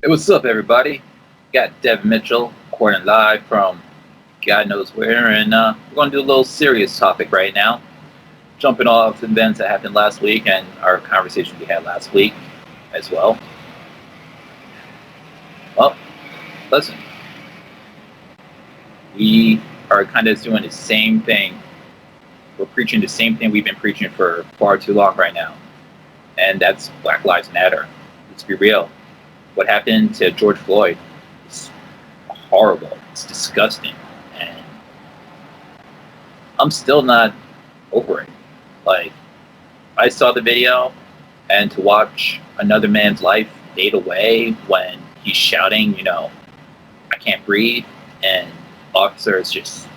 Hey, what's up, everybody? Got Devin Mitchell recording live from God knows where, and we're going to do a little serious topic right now. Jumping off events that happened last week and our conversation we had last week as well. Well, listen, we are kind of doing the same thing. We're preaching the same thing we've been preaching for far too long right now, and that's Black Lives Matter. Let's be real. What happened to George Floyd is horrible. It's disgusting, and I'm still not over it. Like, I saw the video, and to watch another man's life fade away when he's shouting, I can't breathe, and officers just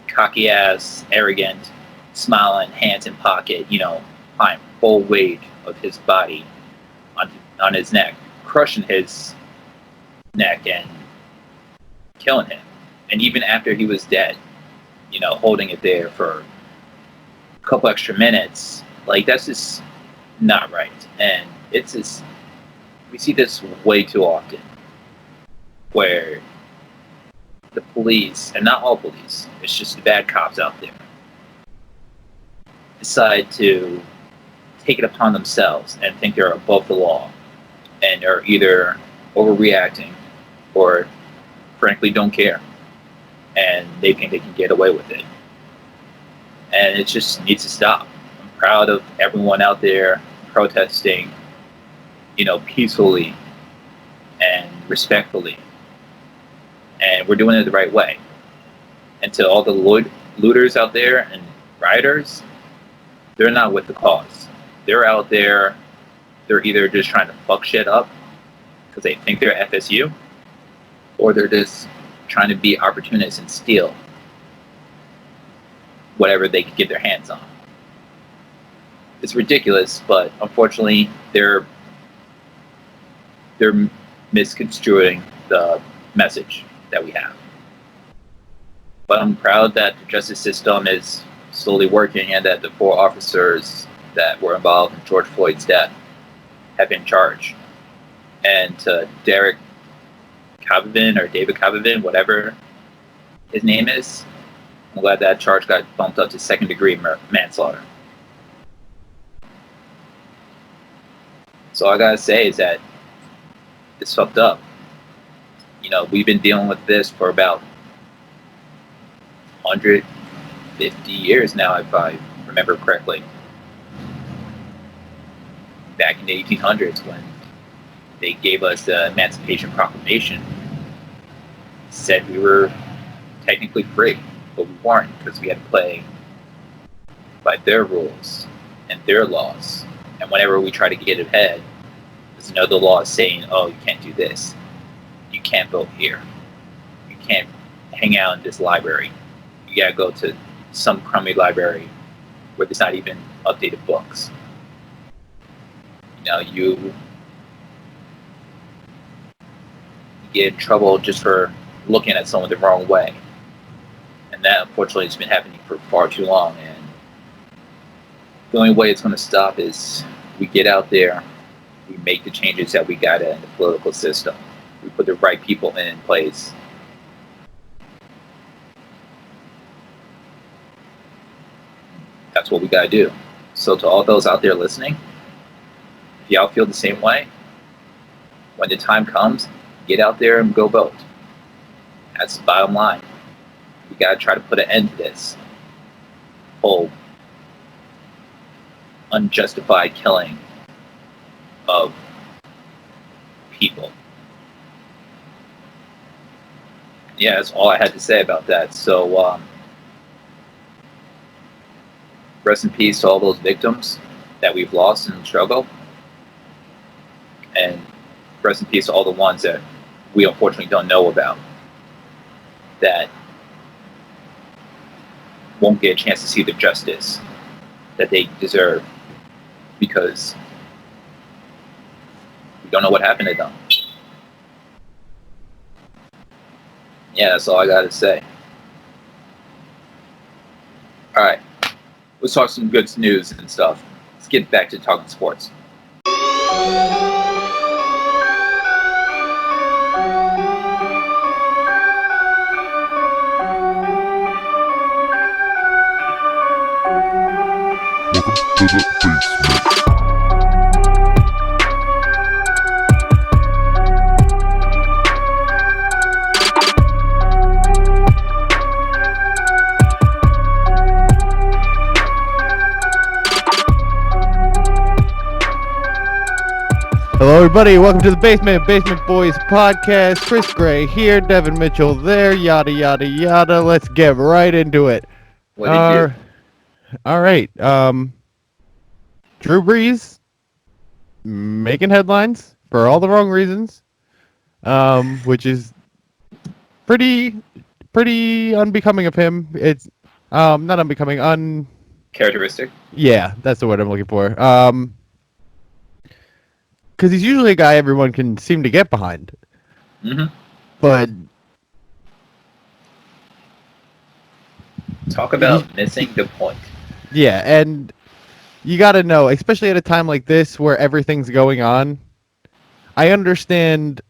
cocky ass, arrogant, smiling, hands in pocket, applying full weight of his body on his neck, crushing his neck and killing him. And even after he was dead, holding it there for a couple extra minutes, like, that's just not right. And it's just, we see this way too often where the police, and not all police, it's just the bad cops out there, decide to take it upon themselves and think they're above the law and are either overreacting or frankly don't care, and they think they can get away with it. And it just needs to stop. I'm proud of everyone out there protesting, peacefully and respectfully. And we're doing it the right way. And to all the looters out there and rioters, they're not with the cause. They're out there, they're either just trying to fuck shit up because they think they're FSU, or they're just trying to be opportunists and steal whatever they can get their hands on. It's ridiculous, but unfortunately, they're misconstruing the message that we have. But I'm proud that the justice system is slowly working and that the 4 officers that were involved in George Floyd's death have been charged. And to Derek Chauvin, or David Chauvin, whatever his name is, I'm glad that charge got bumped up to second-degree manslaughter. So all I gotta say is that it's fucked up. We've been dealing with this for about 150 years now, if I remember correctly. Back in the 1800s, when they gave us the Emancipation Proclamation, said we were technically free, but we weren't, because we had to play by their rules and their laws. And whenever we try to get ahead, there's another law saying, oh, you can't do this. You can't vote here. You can't hang out in this library. You gotta go to some crummy library where there's not even updated books. You get in trouble just for looking at someone the wrong way. And that, unfortunately, has been happening for far too long. And the only way it's going to stop is we get out there, we make the changes that we got in the political system. We put the right people in place. That's what we got to do. So to all those out there listening, if y'all feel the same way, when the time comes, get out there and go vote. That's the bottom line. We got to try to put an end to this whole unjustified killing of people. Yeah, that's all I had to say about that. So, rest in peace to all those victims that we've lost in the struggle. And rest in peace to all the ones that we unfortunately don't know about, that won't get a chance to see the justice that they deserve, because we don't know what happened to them. Yeah, that's all I gotta say. Alright, let's talk some good news and stuff. Let's get back to talking sports. to the basement. Hello, everybody. Welcome to the Basement Boys podcast. Chris Gray here, Devin Mitchell there, yada, yada, yada. Let's get right into it. What did you? All right. Drew Brees making headlines for all the wrong reasons, which is pretty unbecoming of him. It's not unbecoming, Characteristic? yeah, that's the word I'm looking for. Because he's usually a guy everyone can seem to get behind. Mm-hmm. But talk about missing the point. Yeah, and you got to know, especially at a time like this where everything's going on. I understand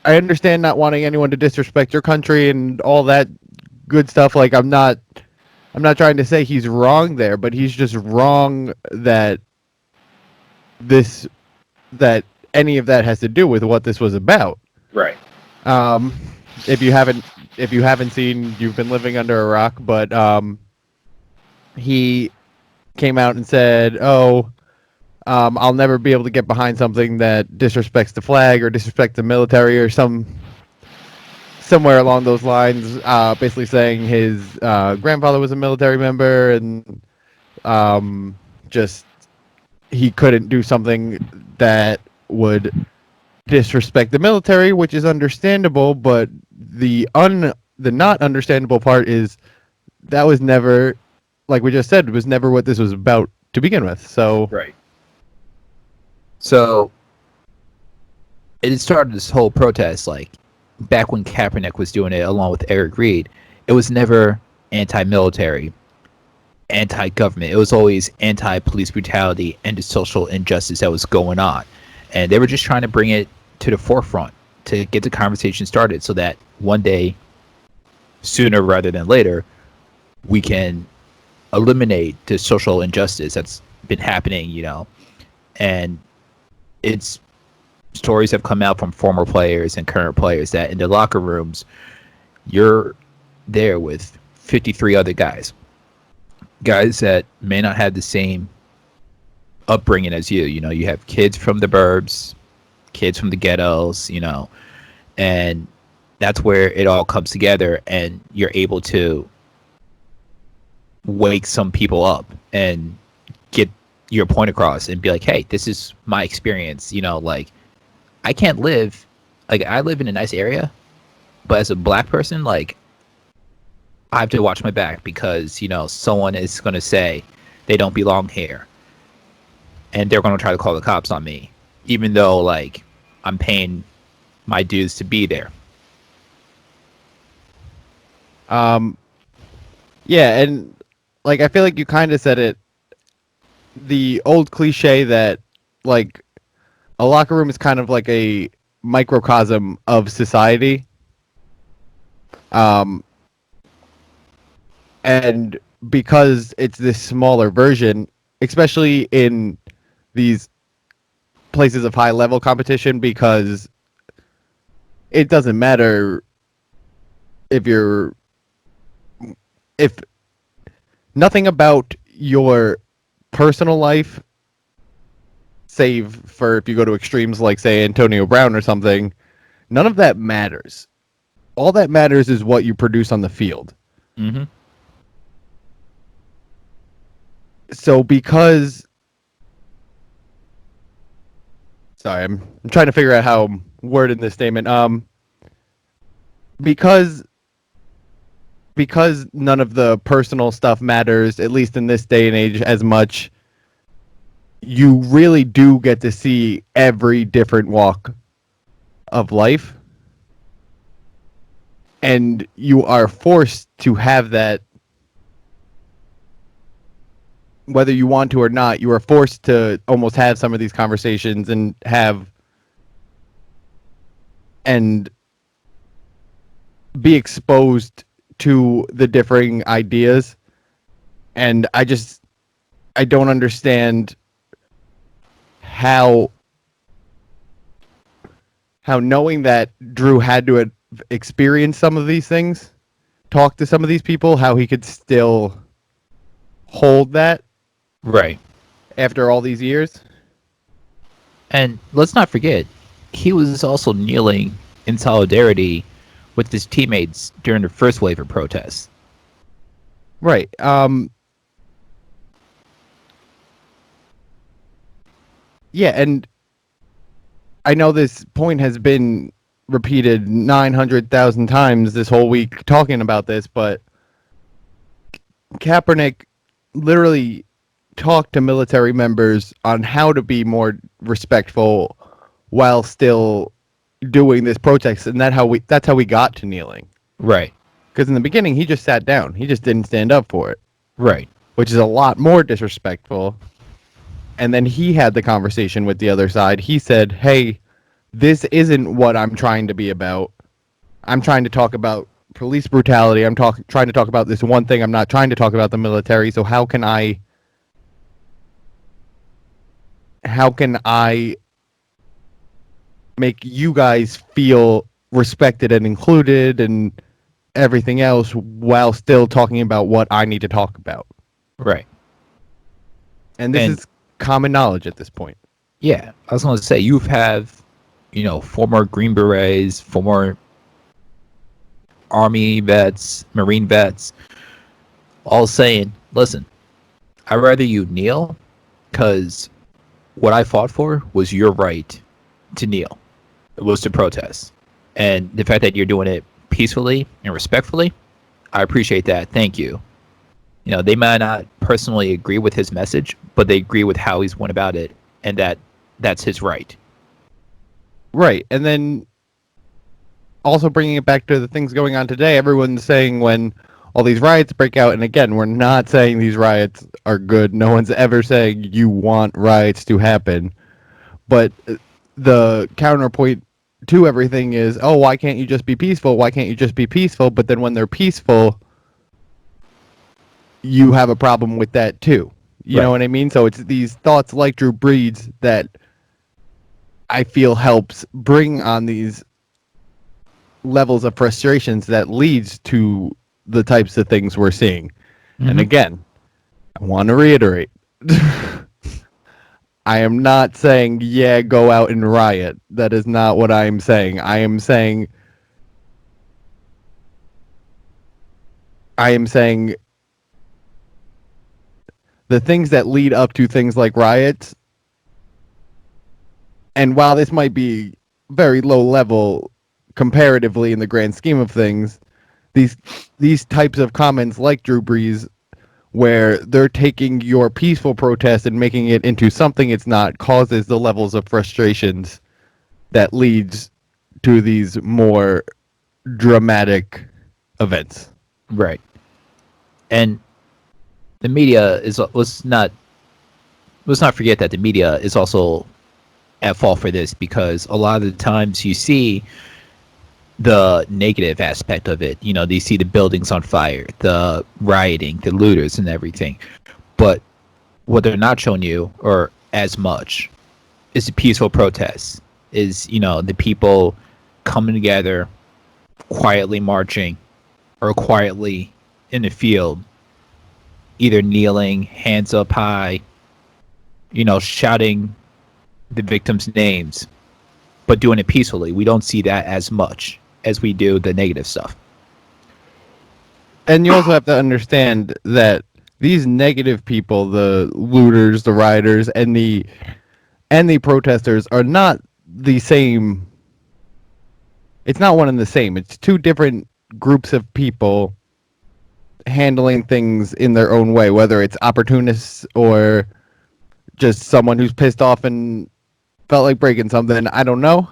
not wanting anyone to disrespect your country and all that good stuff. Like I'm not trying to say he's wrong there, but he's just wrong that any of that has to do with what this was about. Right. If you haven't seen, you've been living under a rock, but he came out and said, I'll never be able to get behind something that disrespects the flag or disrespects the military or somewhere along those lines, basically saying his grandfather was a military member and just he couldn't do something that would disrespect the military, which is understandable, but the not understandable part is that was never, like we just said, was never what this was about to begin with. So right. So it started this whole protest like back when Kaepernick was doing it along with Eric Reed. It was never anti-military, anti-government. It was always anti-police brutality and the social injustice that was going on. And they were just trying to bring it to the forefront to get the conversation started so that one day, sooner rather than later, we can eliminate the social injustice that's been happening, and it's stories have come out from former players and current players that in the locker rooms, you're there with 53 other guys that may not have the same upbringing as you. You have kids from the burbs, kids from the ghettos, and that's where it all comes together, and you're able to wake some people up and get your point across and be like, hey, this is my experience. Like I can't live, like I live in a nice area, but as a black person, like I have to watch my back because, someone is going to say they don't belong here and they're going to try to call the cops on me, even though like I'm paying my dues to be there. Yeah, and like I feel like you kind of said it, the old cliche that like a locker room is kind of like a microcosm of society. And because it's this smaller version, especially in these places of high level competition, because it doesn't matter if nothing about your personal life, save for if you go to extremes like say Antonio Brown or something, none of that matters. All that matters is what you produce on the field. Mm-hmm. So because sorry, I'm trying to figure out how I'm wording this statement. Because none of the personal stuff matters, at least in this day and age, as much, you really do get to see every different walk of life. And you are forced to have that, whether you want to or not, you are forced to almost have some of these conversations and be exposed to the differing ideas And I don't understand how knowing that Drew had to experience some of these things, talk to some of these people, how he could still hold that Right. after all these years. And let's not forget, he was also kneeling in solidarity with his teammates during the first wave of protests. Right. Yeah, and I know this point has been repeated 900,000 times this whole week talking about this, but Kaepernick literally talked to military members on how to be more respectful while still doing this protest, and that's how we got to kneeling. Right. Because in the beginning, he just sat down. He just didn't stand up for it, Right. which is a lot more disrespectful. And then he had the conversation with the other side. He said, "Hey, this isn't what I'm trying to be about. I'm trying to talk about police brutality. I'm trying to talk about this one thing. I'm not trying to talk about the military. So how can I make you guys feel respected and included and everything else while still talking about what I need to talk about?" Right. And this is common knowledge at this point. Yeah, I was going to say, you have, former Green Berets, former Army vets, Marine vets, all saying, listen, I'd rather you kneel because what I fought for was your right to kneel. It was to protest. And the fact that you're doing it peacefully and respectfully, I appreciate that. Thank you. They might not personally agree with his message, but they agree with how he's went about it, and that's his right. Right. And then also bringing it back to the things going on today, everyone's saying when all these riots break out, and again, we're not saying these riots are good. No one's ever saying you want riots to happen. But the counterpoint to everything is, oh, why can't you just be peaceful? Why can't you just be peaceful? But then when they're peaceful, you have a problem with that too. You know what I mean? So it's these thoughts like Drew Brees that I feel helps bring on these levels of frustrations that leads to the types of things we're seeing. Mm-hmm. And again, I want to reiterate, I am not saying, yeah, go out and riot. That is not what I am saying. I am saying the things that lead up to things like riots, and while this might be very low level comparatively in the grand scheme of things, these types of comments like Drew Brees, where they're taking your peaceful protest and making it into something it's not, causes the levels of frustrations that leads to these more dramatic events. Right. And the media is, let's not forget that the media is also at fault for this, because a lot of the times you see the negative aspect of it. They see the buildings on fire, the rioting, the looters and everything. But what they're not showing you, or as much, is the peaceful protests, is, the people coming together, quietly marching, or quietly in the field, either kneeling, hands up high, shouting the victims' names, but doing it peacefully. We don't see that as much as we do the negative stuff. And you also have to understand that these negative people, the looters, the rioters, and the protesters are not the same. It's not one and the same. It's two different groups of people handling things in their own way, whether it's opportunists or just someone who's pissed off and felt like breaking something. I don't know.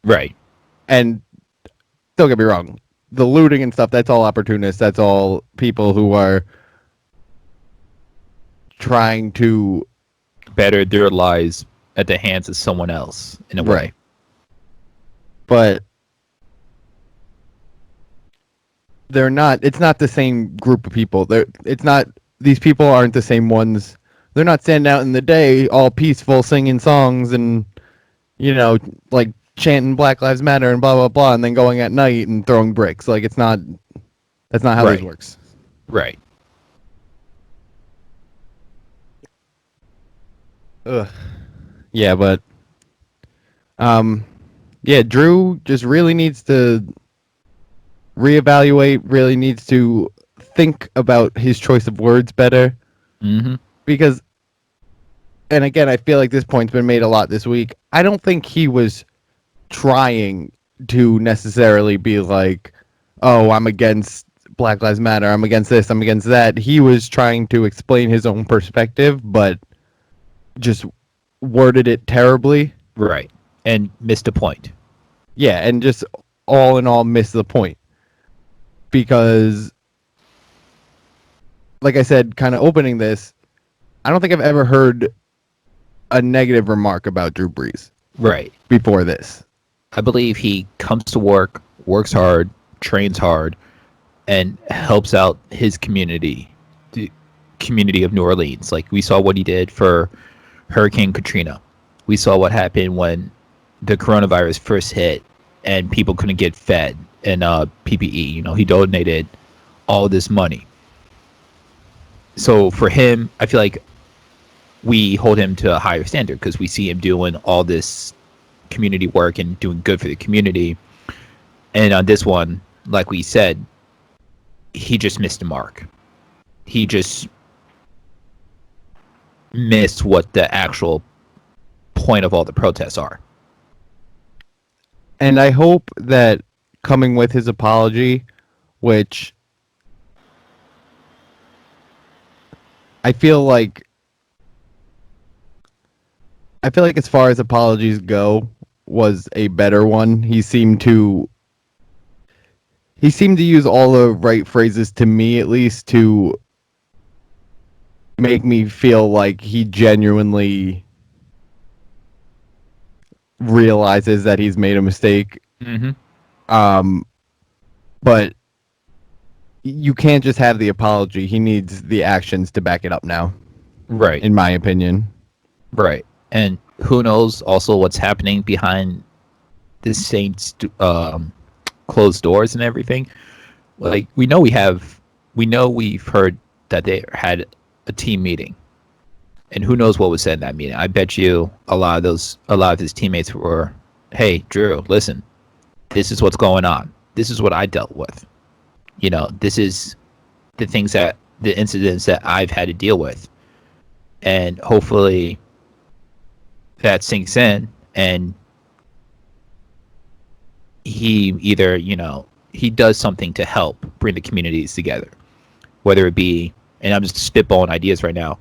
Right. And don't get me wrong, the looting and stuff, that's all opportunists. That's all people who are trying to better their lives at the hands of someone else, in a way. Right. But it's not the same group of people. It's not these people aren't the same ones. They're not standing out in the day all peaceful, singing songs and, like chanting Black Lives Matter and blah, blah, blah, and then going at night and throwing bricks. Like, that's not how this works. Right. Ugh. Yeah, but, yeah, Drew just really needs to reevaluate, really needs to think about his choice of words better. Mm-hmm. Because, and again, I feel like this point's been made a lot this week. I don't think he was trying to necessarily be like, oh, I'm against Black Lives Matter, I'm against this, I'm against that. He was trying to explain his own perspective, but just worded it terribly. Right. And missed a point. Yeah, and just all in all missed the point. Because, like I said, kind of opening this, I don't think I've ever heard a negative remark about Drew Brees. Right. Before this. I believe he comes to work, works hard, trains hard, and helps out his community, the community of New Orleans. Like, we saw what he did for Hurricane Katrina. We saw what happened when the coronavirus first hit and people couldn't get fed and PPE. He donated all this money. So for him, I feel like we hold him to a higher standard because we see him doing all this community work and doing good for the community. And on this one, like we said, he just missed the mark. He just missed what the actual point of all the protests are. And I hope that coming with his apology, which I feel like as far as apologies go, was a better one. He seemed to use all the right phrases, to me at least, to make me feel like he genuinely realizes that he's made a mistake. Mm-hmm. But you can't just have the apology. He needs the actions to back it up now. Right. In my opinion. Right. And who knows also what's happening behind the Saints closed doors and everything. Like, we know we've heard that they had a team meeting. And who knows what was said in that meeting. I bet you a lot of his teammates were, hey, Drew, listen, this is what's going on. This is what I dealt with. This is the incidents that I've had to deal with. And hopefully that sinks in, and he either, he does something to help bring the communities together. Whether it be, and I'm just spitballing ideas right now,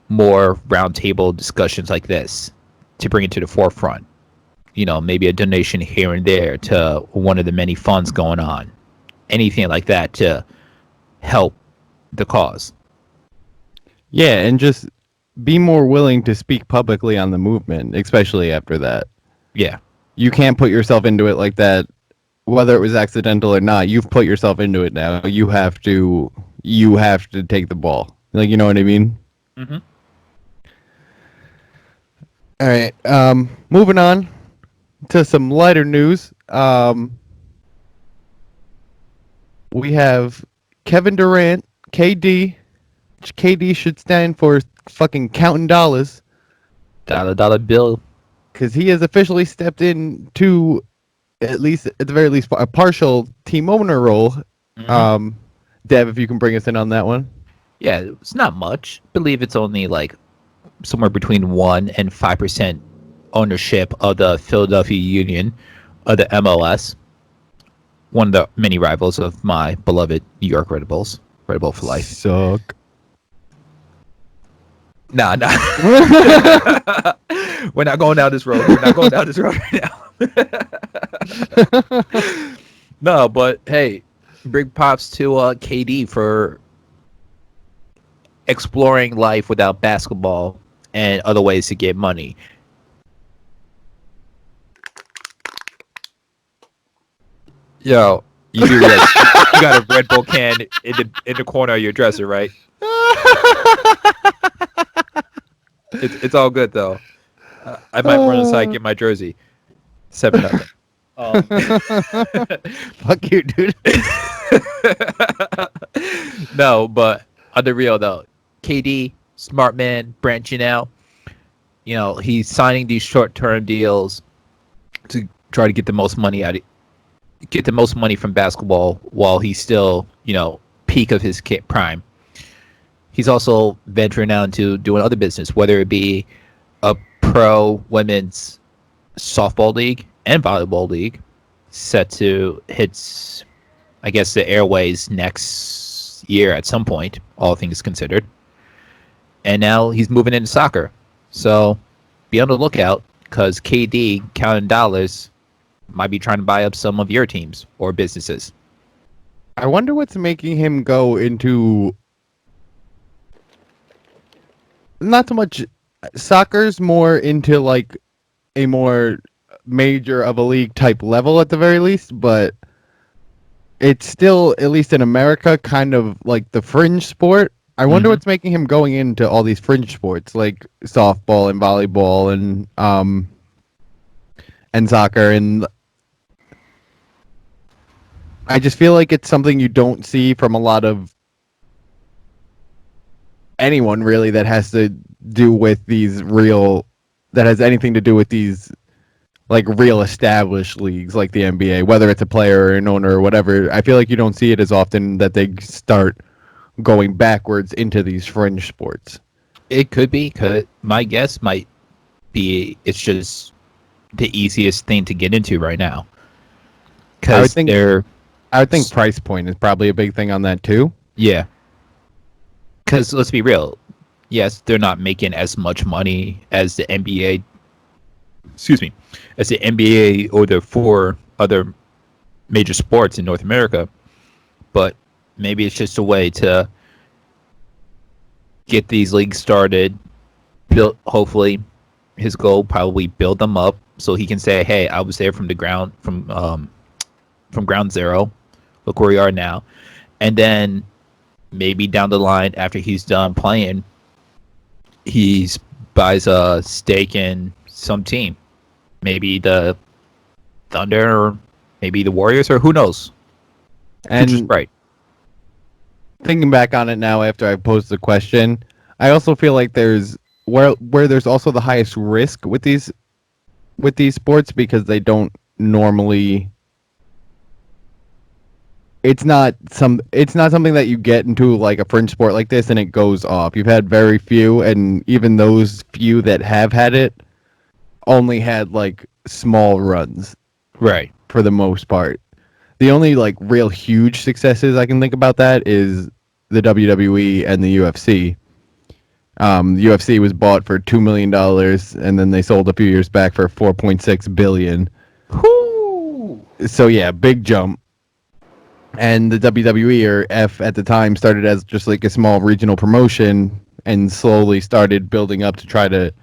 more roundtable discussions like this to bring it to the forefront. Maybe a donation here and there to one of the many funds going on. Anything like that to help the cause. Yeah, and just be more willing to speak publicly on the movement, especially after that. Yeah. You can't put yourself into it like that, whether it was accidental or not. You've put yourself into it now. You have to take the ball. Like, you know what I mean? Mm-hmm. All right. Moving on to some lighter news. We have Kevin Durant, KD. KD should stand for fucking counting dollars. Dollar bill. Because he has officially stepped into, at the very least, a partial team owner role. Mm-hmm. Dev, if you can bring us in on that one. Yeah, it's not much. I believe it's only like somewhere between 1% and 5% ownership of the Philadelphia Union, of the MLS. One of the many rivals of my beloved New York Red Bulls. Red Bull for life. Suck. Nah. We're not going down this road. Right now. No, but hey, big props to KD for exploring life without basketball and other ways to get money. Yo, you do realize You got a Red Bull can in the corner of your dresser, right? It's all good though. I might run inside and get my jersey. 7-0. Fuck you, dude. No, but on the real though, KD, smart man, branching out. He's signing these short-term deals to try to get the most money get the most money from basketball while he's still, peak of his prime. He's also venturing out into doing other business, whether it be a pro women's softball league and volleyball league set to hit, I guess, the airways next year at some point, all things considered. And now he's moving into soccer. So be on the lookout because KD, counting dollars, might be trying to buy up some of your teams or businesses. I wonder what's making him go into not so much soccer's more into like a more major of a league type level at the very least, but it's still, at least in America, kind of like the fringe sport. I wonder what's making him going into all these fringe sports like softball and volleyball and soccer, and I just feel like it's something you don't see from a lot of anyone really that has to do with that has anything to do with these like real established leagues like the NBA, whether it's a player or an owner or whatever. I feel like you don't see it as often that they start going backwards into these fringe sports. It could be, because my guess might be it's just the easiest thing to get into right now. I would think price point is probably a big thing on that too. Yeah. Because let's be real. Yes, they're not making as much money as the NBA. Excuse me. As the NBA or the 4 other major sports in North America. But maybe it's just a way to get these leagues started. Hopefully, his goal probably build them up so he can say, "Hey, I was there from the ground from ground zero. Look where we are now." And then maybe down the line, after he's done playing, he buys a stake in some team. Maybe the Thunder, or maybe the Warriors, or who knows. And right. Thinking back on it now after I posed the question, I also feel like there's where there's also the highest risk with these sports, because they don't normally, it's not something that you get into like a fringe sport like this and it goes off. You've had very few, and even those few that have had it only had like small runs, right, for the most part. The only like real huge successes I can think about that is the WWE and the UFC. The UFC was bought for $2 million, and then they sold a few years back for $4.6 billion. Whoo! So yeah, big jump. And the WWE, or F at the time, started as just like a small regional promotion and slowly started building up to try to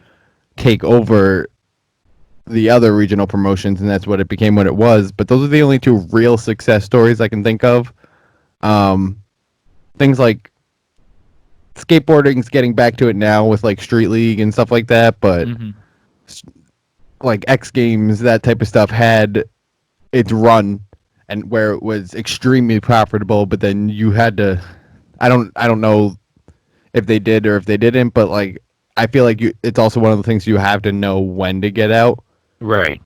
take over the other regional promotions, and that's what it became what it was. But those are the only 2 real success stories I can think of. Things like skateboarding's getting back to it now with like Street League and stuff like that, but like X Games, that type of stuff had its run and where it was extremely profitable, but then you had to, I don't know if they did or if they didn't, but like I feel like it's also one of the things you have to know when to get out. Right.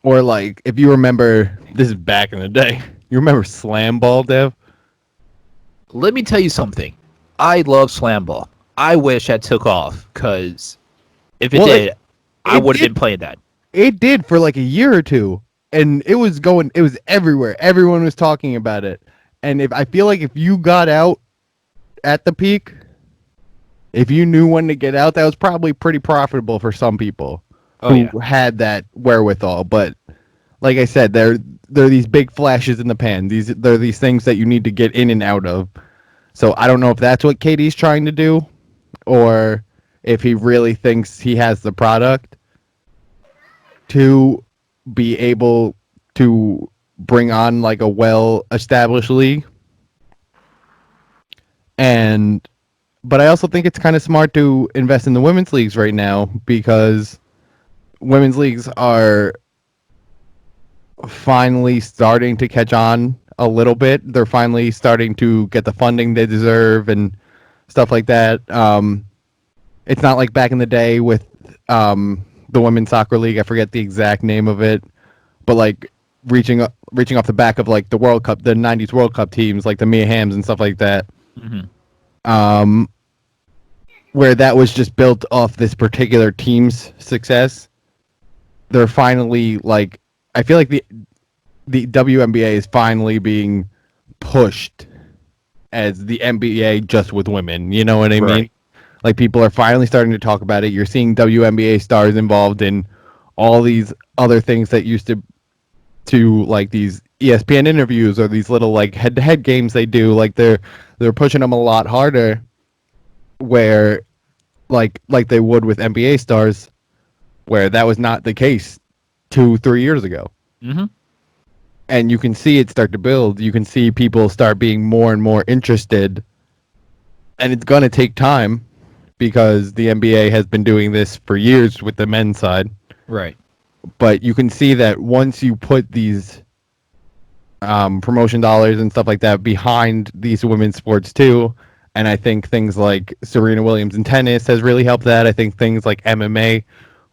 Or like, if you remember, this is back in the day, you remember Slam Ball, Dev? Let me tell you something. I love Slam Ball. I wish that took off, because if it did, I would have been playing that. It did for like a year or 2, and it was everywhere. Everyone was talking about it. And I feel like if you got out at the peak, if you knew when to get out, that was probably pretty profitable for some people who had that wherewithal. But like I said, they're these big flashes in the pan. They're these things that you need to get in and out of. So I don't know if that's what KD's trying to do, or if he really thinks he has the product to be able to bring on like a well-established league. But I also think it's kind of smart to invest in the women's leagues right now because women's leagues are finally starting to catch on a little bit. They're finally starting to get the funding they deserve and stuff like that. It's not like back in the day with the women's soccer league. I forget the exact name of it, but like reaching off the back of like the World Cup, the '90s World Cup teams, like the Mia Hamms and stuff like that. Mm-hmm. Where that was just built off this particular team's success. They're finally like, I feel like the WNBA is finally being pushed as the NBA just with women. You know what I mean? Like people are finally starting to talk about it. You're seeing WNBA stars involved in all these other things that used to like these ESPN interviews or these little like head-to-head games they do. Like they're pushing them a lot harder, where like they would with NBA stars, where that was not the case 2-3 years ago. Mm-hmm. And you can see it start to build. You can see people start being more and more interested. And it's going to take time because the NBA has been doing this for years with the men's side. Right. But you can see that once you put these promotion dollars and stuff like that behind these women's sports too, and I think things like Serena Williams in tennis has really helped that. I think things like MMA,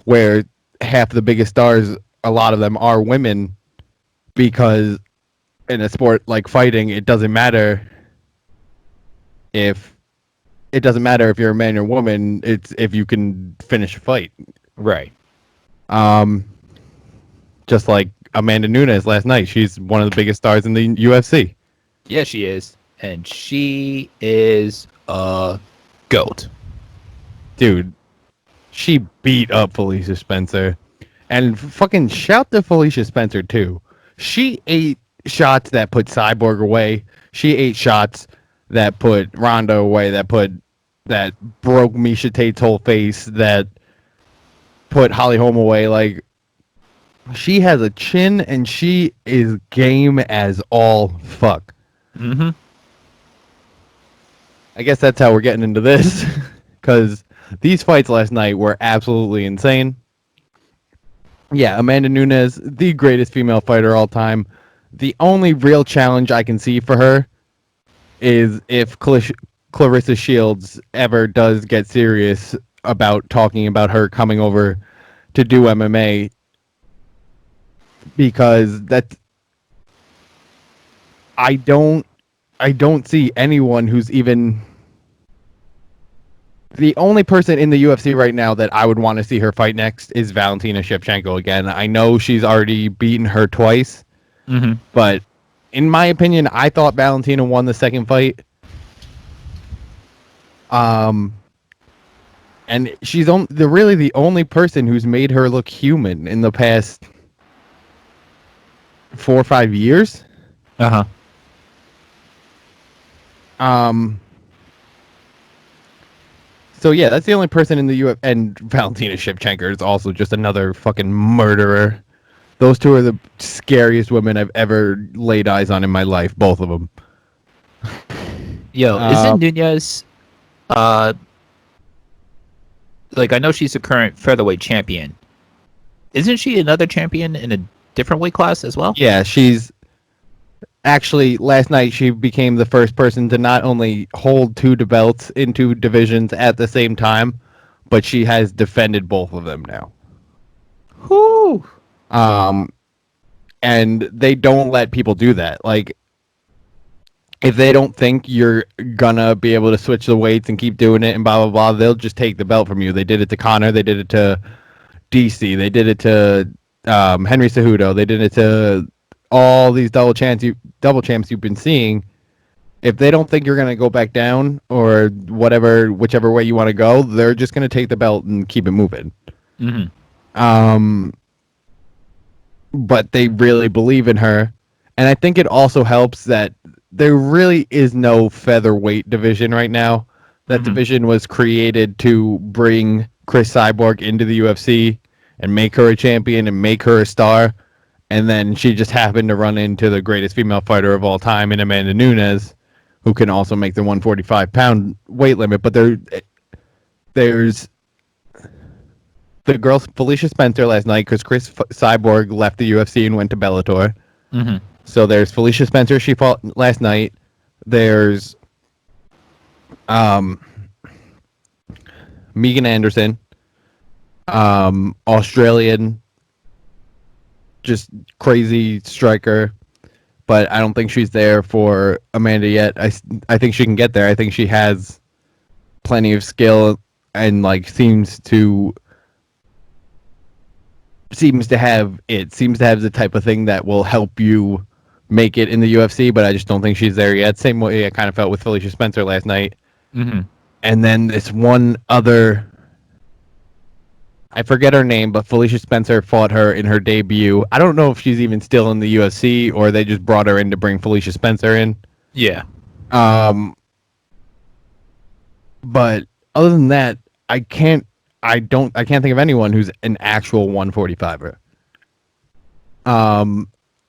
where half the biggest stars, a lot of them are women, because in a sport like fighting, it doesn't matter if you're a man or woman. It's if you can finish a fight. Right. Just like Amanda Nunes last night. She's one of the biggest stars in the UFC. Yeah, she is. And she is a GOAT. Dude, she beat up Felicia Spencer. And fucking shout to Felicia Spencer, too. She ate shots that put Cyborg away. She ate shots that put Ronda away, that broke Misha Tate's whole face, that put Holly Holm away. Like, she has a chin, and she is game as all fuck. Mm-hmm. I guess that's how we're getting into this, because these fights last night were absolutely insane. Yeah, Amanda Nunes, the greatest female fighter all time. The only real challenge I can see for her is if Clarissa Shields ever does get serious about talking about her coming over to do MMA, because I don't see anyone who's even... The only person in the UFC right now that I would want to see her fight next is Valentina Shevchenko again. I know she's already beaten her twice, but in my opinion, I thought Valentina won the second fight. And she's really the only person who's made her look human in the past 4 or 5 years. So yeah, that's the only person in the UFC, and Valentina Shevchenko is also just another fucking murderer. Those two are the scariest women I've ever laid eyes on in my life, both of them. Yo, isn't Nunez, like, I know she's the current featherweight champion. Isn't she another champion in a different weight class as well? Yeah, she's... Actually, last night she became the first person to not only hold 2 belts in 2 divisions at the same time, but she has defended both of them now. Whoo! And they don't let people do that. Like, if they don't think you're gonna be able to switch the weights and keep doing it and blah, blah, blah, they'll just take the belt from you. They did it to Conor. They did it to DC. They did it to Henry Cejudo. They did it to all these double champs you've been seeing. If they don't think you're going to go back down or whichever way you want to go, they're just going to take the belt and keep it moving. But they really believe in her. And I think it also helps that there really is no featherweight division right now. That division was created to bring Chris Cyborg into the UFC and make her a champion and make her a star. And then she just happened to run into the greatest female fighter of all time in Amanda Nunes, who can also make the 145-pound weight limit. But there's the girl Felicia Spencer last night because Chris Cyborg left the UFC and went to Bellator. Mm-hmm. So there's Felicia Spencer. She fought last night. There's Megan Anderson, Australian, just crazy striker. But I don't think she's there for Amanda yet. I think she can get there. I think she has plenty of skill and like seems to have the type of thing that will help you make it in the UFC, but I just don't think she's there yet. Same way I kind of felt with Felicia Spencer last night. Mm-hmm. And then this one other, I forget her name, but Felicia Spencer fought her in her debut. I don't know if she's even still in the UFC or they just brought her in to bring Felicia Spencer in. Yeah. But other than that, I can't think of anyone who's an actual 145er.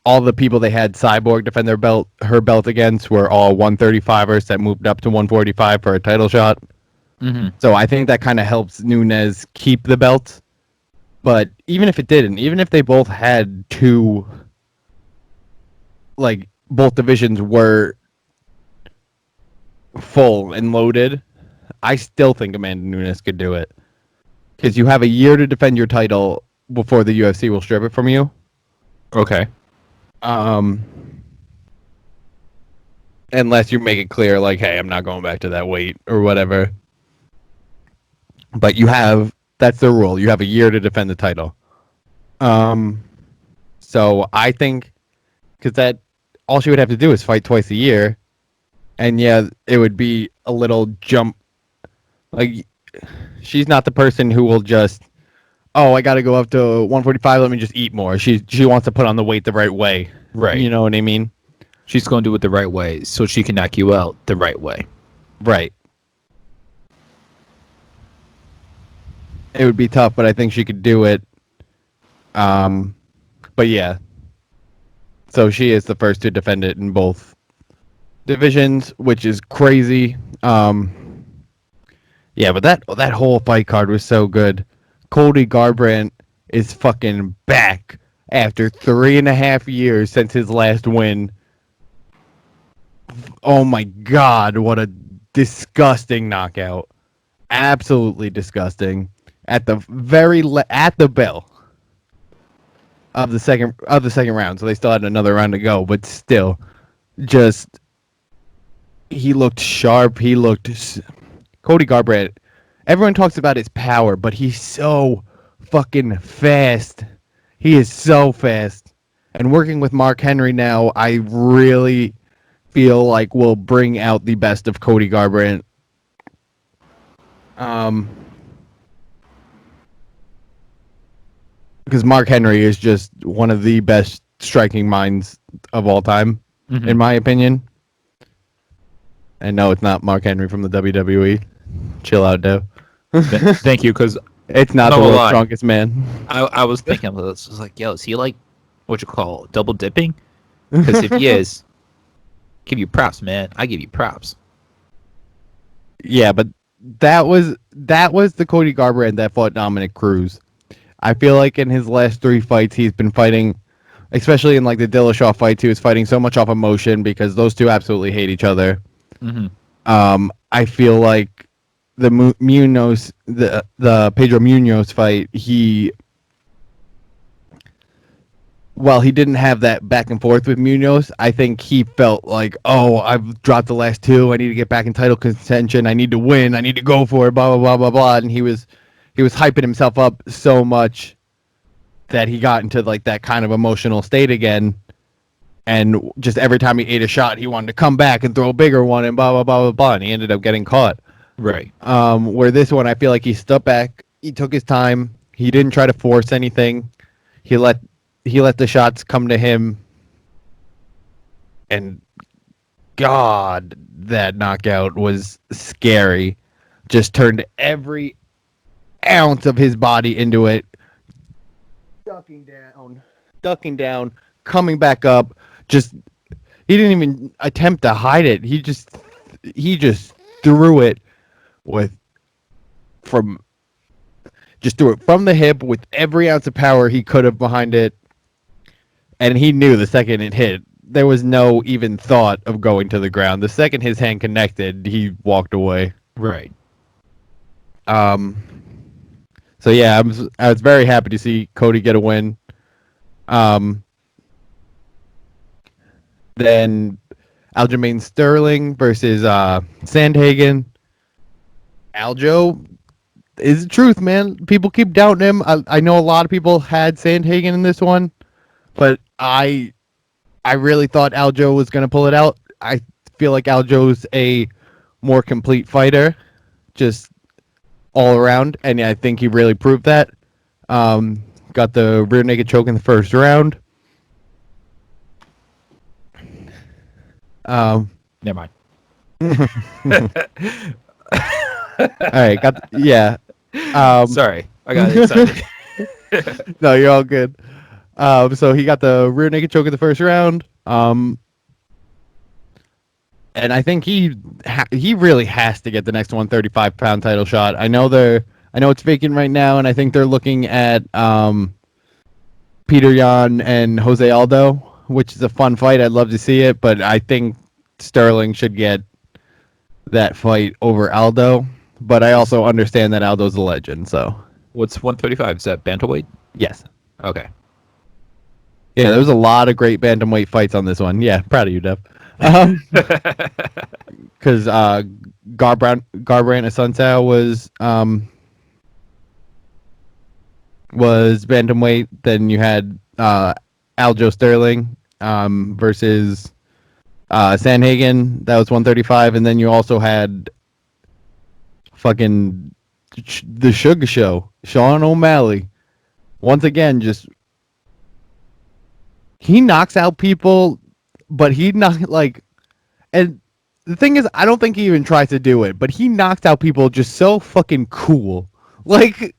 All the people they had Cyborg defend her belt against were all 135ers that moved up to 145 for a title shot. Mm-hmm. So I think that kind of helps Nunes keep the belt. But even if it didn't, even if they both had two, like both divisions were full and loaded, I still think Amanda Nunes could do it. Because you have a year to defend your title before the UFC will strip it from you. Okay. Unless you make it clear, like, hey, I'm not going back to that weight or whatever. But that's the rule. You have a year to defend the title. So I think, because that, all she would have to do is fight twice a year. And yeah, it would be a little jump. Like, she's not the person who will just, oh, I got to go up to 145. Let me just eat more. She wants to put on the weight the right way. Right. You know what I mean? She's going to do it the right way so she can knock you out the right way. Right. It would be tough, but I think she could do it. But yeah. So she is the first to defend it in both divisions, which is crazy. Yeah, but that whole fight card was so good. Cody Garbrandt is fucking back after 3.5 years since his last win. Oh my god, what a disgusting knockout. Absolutely disgusting. At the at the bell of the second round, so they still had another round to go, but still just he looked sharp. Cody Garbrandt, everyone talks about his power, but he's so fucking fast. He is so fast. And working with Mark Henry now, I really feel like will bring out the best of Cody Garbrandt. Because Mark Henry is just one of the best striking minds of all time, in my opinion. And no, it's not Mark Henry from the WWE. Chill out, Joe. Thank you, because it's not the world's strongest man. I was thinking about this. I was like, yo, is he like, what you call, double dipping? Because if he is, give you props, man. I give you props. Yeah, but that was the Cody Garbrandt that fought Dominic Cruz. I feel like in his last 3 fights, he's been fighting, especially in like the Dillashaw fights, he was fighting so much off emotion because those two absolutely hate each other. Mm-hmm. I feel like the Pedro Munoz fight, while he didn't have that back and forth with Munoz, I think he felt like, oh, I've dropped the last 2. I need to get back in title contention. I need to win. I need to go for it, blah, blah, blah, blah, blah. And he was hyping himself up so much that he got into like that kind of emotional state again. And just every time he ate a shot, he wanted to come back and throw a bigger one and blah, blah, blah, blah, blah. And he ended up getting caught. Right. Where this one, I feel like he stepped back. He took his time. He didn't try to force anything. He let the shots come to him. And God, that knockout was scary. Just turned every ounce of his body into it. Ducking down. ducking down, coming back up. Just he didn't even attempt to hide it. He just threw it with from just threw it from the hip with every ounce of power he could have behind it. And he knew the second it hit, there was no even thought of going to the ground. The second his hand connected, he walked away. Right. So yeah, I was very happy to see Cody get a win. Then Aljamain Sterling versus Sandhagen. Aljo is the truth, man. People keep doubting him. I know a lot of people had Sandhagen in this one, but I really thought Aljo was going to pull it out. I feel like Aljo's a more complete fighter, just all around, and I think he really proved that. Got the rear naked choke in the first round. Never mind. All right, yeah. Sorry, I got excited. No, you're all good. So he got the rear naked choke in the first round. And I think he really has to get the next 135-pound title shot. I know it's vacant right now, and I think they're looking at Peter Yan and Jose Aldo, which is a fun fight. I'd love to see it, but I think Sterling should get that fight over Aldo. But I also understand that Aldo's a legend, so. What's 135? Is that bantamweight? Yes. Okay. Yeah, there was a lot of great bantamweight fights on this one. Yeah, proud of you, Dev. Because Garbrandt Assunção was bantamweight. Then you had Aljo Sterling versus Sandhagen. That was 135, and then you also had fucking the Sugar Show, Sean O'Malley. Once again, just he knocks out people, but he not like, and the thing is, I don't think he even tries to do it, but he knocks out people just so fucking cool. Like,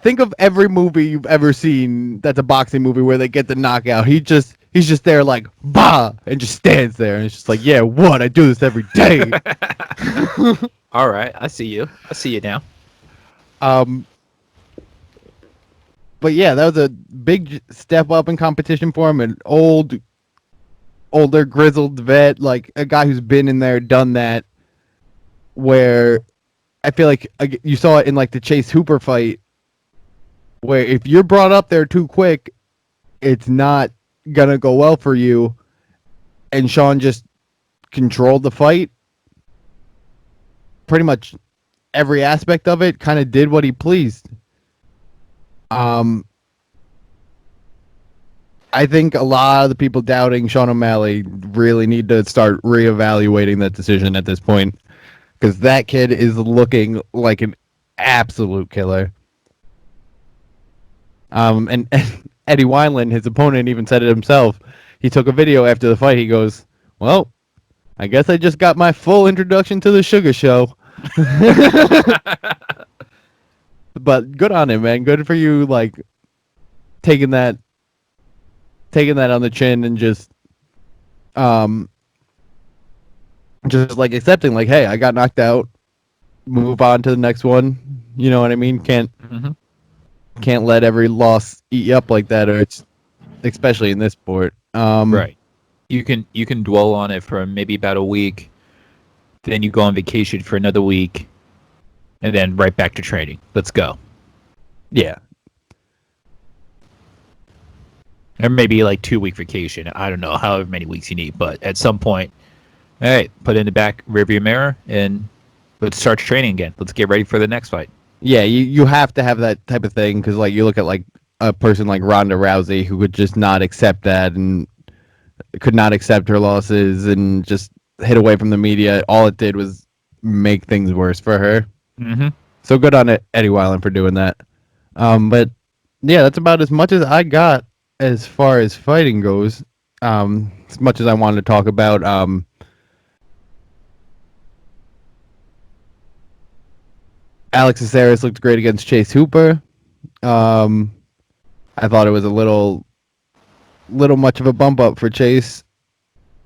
think of every movie you've ever seen that's a boxing movie where they get the knockout. He's just there like, bah, and just stands there, and it's just like, yeah, what? I do this every day. All right, I see you now. But yeah, that was a big step up in competition for him. An older, grizzled vet, like a guy who's been in there, done that. Where I feel like you saw it in like the Chase Hooper fight, where if you're brought up there too quick, it's not gonna go well for you. And Sean just controlled the fight. Pretty much every aspect of it, kind of did what he pleased. I think a lot of the people doubting Sean O'Malley really need to start reevaluating that decision at this point, because that kid is looking like an absolute killer. And Eddie Wineland, his opponent, even said it himself. He took a video after the fight. He goes, "Well, I guess I just got my full introduction to the Sugar Show." But good on him, man. Good for you, like taking that on the chin and just like accepting, like, hey, I got knocked out. Move on to the next one. You know what I mean? Can't let every loss eat you up like that, or it's especially in this sport. Right. You can dwell on it for maybe about a week, then you go on vacation for another week, and then right back to training. Let's go. Yeah. Or maybe like 2-week vacation. I don't know, however many weeks you need. But at some point, all right, put it in the back rearview mirror and let's start training again. Let's get ready for the next fight. Yeah, you have to have that type of thing, because like you look at like a person like Ronda Rousey, who could just not accept that and could not accept her losses and just hid away from the media. All it did was make things worse for her. Mm-hmm. So good on Eddie Wineland for doing that. But yeah, that's about as much as I got as far as fighting goes. As much as I wanted to talk about Alex Caceres looked great against Chase Hooper. I thought it was a little little much of a bump up for Chase,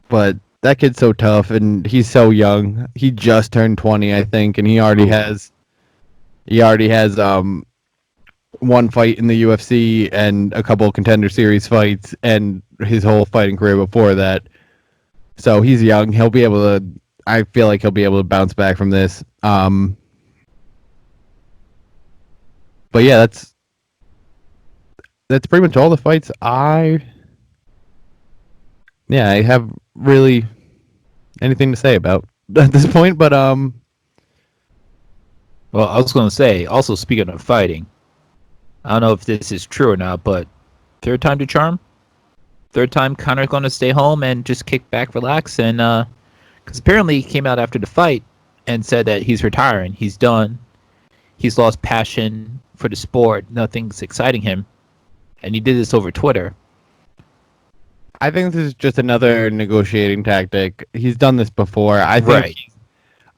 but that kid's so tough and he's so young. He just turned 20, I think, and he already has one fight in the UFC and a couple of Contender Series fights and his whole fighting career before that. So he's young. He'll be able to. I feel like he'll be able to bounce back from this. But yeah, that's pretty much all the fights I have really anything to say about at this point. But Well, I was going to say, also speaking of fighting, I don't know if this is true or not, but third time to charm? Third time Connor's going to stay home and just kick back, relax, and because apparently he came out after the fight and said that he's retiring, he's done, he's lost passion for the sport, nothing's exciting him, and he did this over Twitter. I think this is just another negotiating tactic. He's done this before. Right.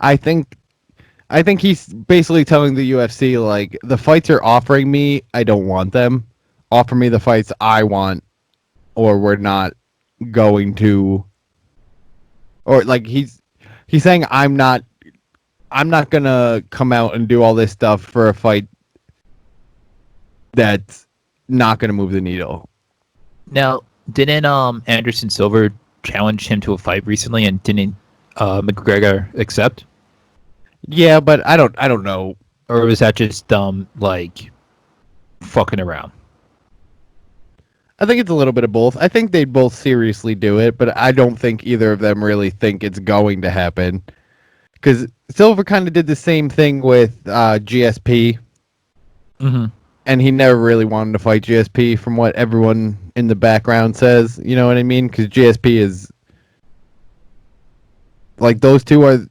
I think he's basically telling the UFC, like, the fights you're offering me, I don't want them. Offer me the fights I want, or we're not going to. Or like he's saying I'm not gonna come out and do all this stuff for a fight that's not gonna move the needle. Now, didn't Anderson Silva challenge him to a fight recently, and didn't McGregor accept? Yeah, but I don't know. Or was that just like fucking around? I think it's a little bit of both. I think they'd both seriously do it, but I don't think either of them really think it's going to happen. Because Silva kind of did the same thing with GSP. Mm-hmm. And he never really wanted to fight GSP from what everyone in the background says. You know what I mean? Because GSP is... Like, those two are...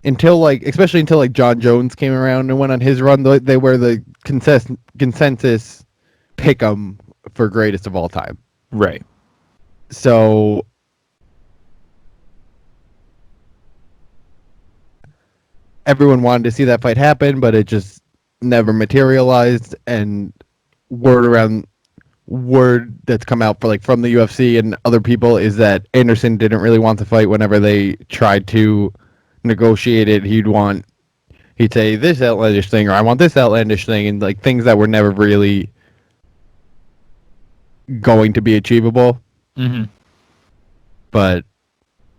Especially until John Jones came around and went on his run, they were the consensus pick 'em for greatest of all time. Right. So everyone wanted to see that fight happen, but it just never materialized. And word that's come out from the UFC and other people is that Anderson didn't really want the fight. Whenever they tried to negotiate it, he'd say this outlandish thing, or I want this outlandish thing, and things that were never really going to be achievable. Mm-hmm. But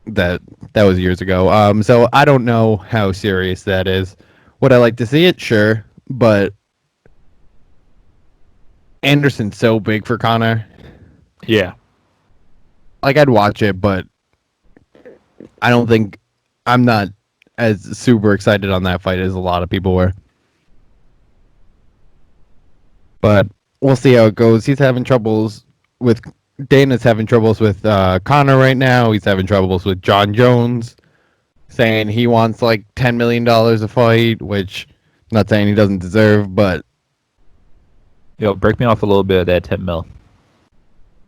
that was years ago. So I don't know how serious that is. Would I like to see it? Sure, but Anderson's so big for Conor. Yeah. I'd watch it, but I'm not as super excited on that fight as a lot of people were. But we'll see how it goes. Dana's having troubles with Conor right now. He's having troubles with John Jones, saying he wants $10 million a fight, which I'm not saying he doesn't deserve, but... break me off a little bit of that 10 mil.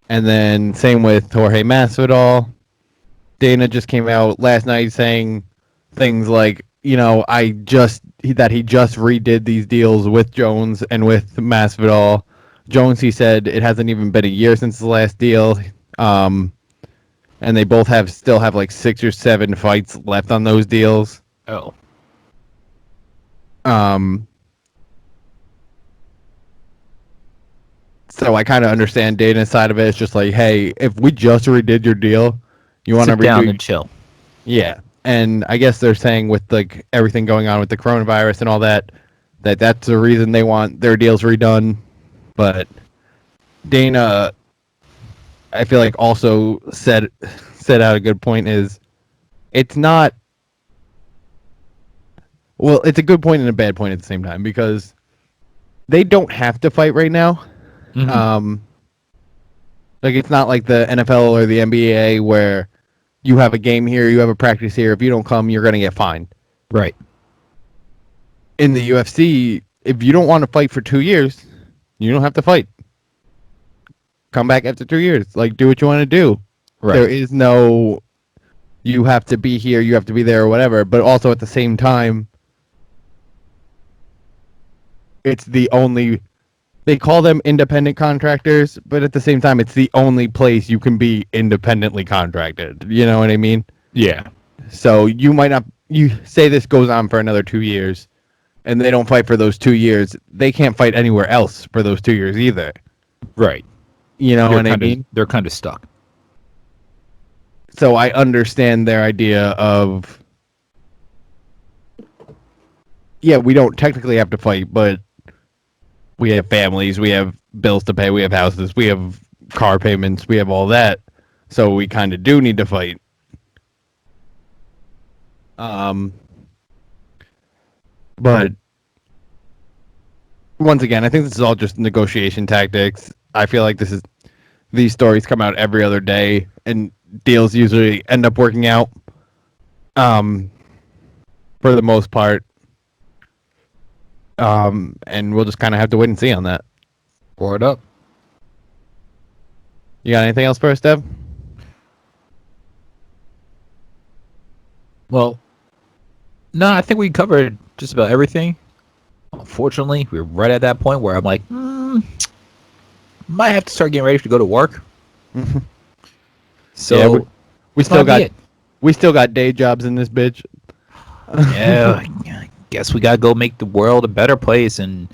And then same with Jorge Masvidal. Dana just came out last night saying things like, he just redid these deals with Jones and with Masvidal. Jones, he said, it hasn't even been a year since the last deal. And they both still have 6 or 7 fights left on those deals. Oh. So I kind of understand Dana's side of it. It's just hey, if we just redid your deal, you want to sit down and chill. Yeah. And I guess they're saying with everything going on with the coronavirus and all that, that's the reason they want their deals redone. But Dana, I feel also said out a good point is it's not... Well, it's a good point and a bad point at the same time because they don't have to fight right now. Mm-hmm. It's not like the NFL or the NBA where you have a game here, you have a practice here. If you don't come, you're going to get fined. Right. In the UFC, if you don't want to fight for 2 years, you don't have to fight. Come back after 2 years. Do what you want to do. Right. There is no, you have to be here, you have to be there, or whatever. But also at the same time, it's the only they call them independent contractors, but at the same time, it's the only place you can be independently contracted. You know what I mean? Yeah. So you might not. You say this goes on for another 2 years, and they don't fight for those 2 years. They can't fight anywhere else for those 2 years either. Right. You know what I mean? They're kind of stuck. So I understand their idea of, yeah, we don't technically have to fight, but we have families, we have bills to pay, we have houses, we have car payments, we have all that. So we kind of do need to fight. But once again, I think this is all just negotiation tactics. I feel like these stories come out every other day, and deals usually end up working out. For the most part. And we'll just kind of have to wait and see on that. Board up. You got anything else for us, Dev? Well, no, I think we covered just about everything. Unfortunately, we're right at that point where I'm like, might have to start getting ready to go to work. So yeah, we still got day jobs in this bitch. Yeah, I guess we gotta go make the world a better place and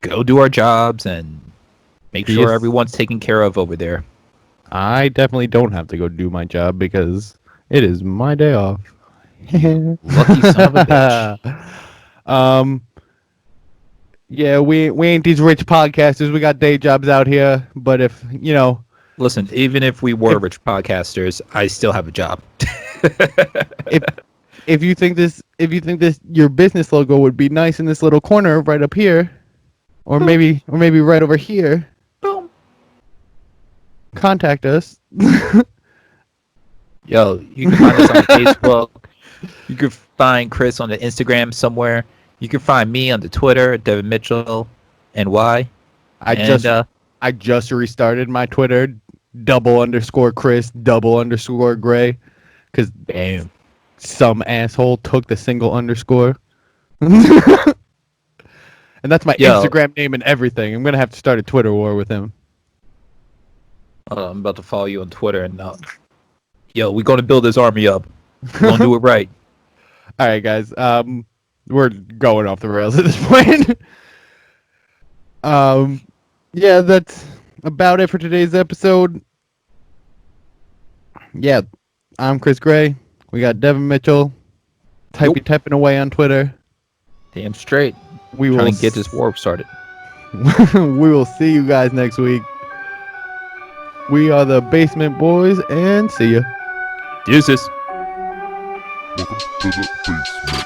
go do our jobs and make sure everyone's taken care of over there. I definitely don't have to go do my job because it is my day off. Lucky son of a bitch. Yeah, we ain't these rich podcasters. We got day jobs out here, but if listen, even if we were rich podcasters, I still have a job. if you think this your business logo would be nice in this little corner right up here, or maybe right over here, boom, contact us. Yo, you can find us on Facebook. You can find Chris on the Instagram somewhere. You can find me on the Twitter, Devin Mitchell, NY. I just restarted my Twitter, _Chris, _Gray, because damn, some asshole took the single underscore. And that's my Instagram name and everything. I'm gonna have to start a Twitter war with him. I'm about to follow you on Twitter and we're gonna build this army up. We're gonna do it right. All right, guys. We're going off the rails at this point. Yeah, that's about it for today's episode. Yeah, I'm Chris Gray. We got Devin Mitchell. Typing away on Twitter. Damn straight. We will will get this war started. We will see you guys next week. We are the Basement Boys, and see ya. Deuces. Welcome to the basement.